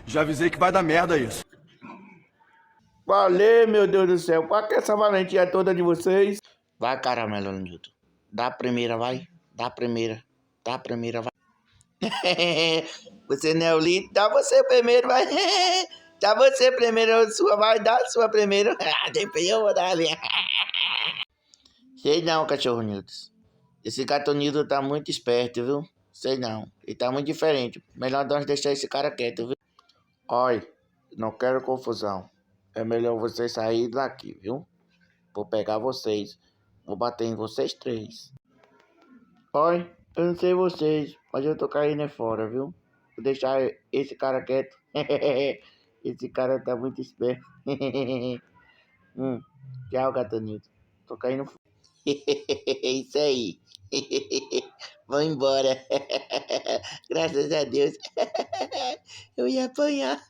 Já avisei que vai dar merda isso. Valeu, meu Deus do céu. Qual que é essa valentia toda de vocês? Vai, caramelo, Nilton. Dá a primeira, vai. Dá a primeira. Dá a primeira, vai. Você não é o líder? Dá você primeiro, vai. Dá você primeiro, a sua, vai. Dá a sua primeiro. Depois eu vou dar a minha. Sei não, cachorro Nilton. Esse gato Nilton tá muito esperto, viu? Sei não. Ele tá muito diferente. Melhor nós deixar esse cara quieto, viu? Olha, não quero confusão. É melhor vocês saírem daqui, viu? Vou pegar vocês. Vou bater em vocês três. Olha, eu não sei vocês, mas eu tô caindo é fora, viu? Vou deixar esse cara quieto. Esse cara tá muito esperto. Tchau, gatonito. Tô caindo fora. Isso aí. Vou embora. Graças a Deus. Eu ia apanhar.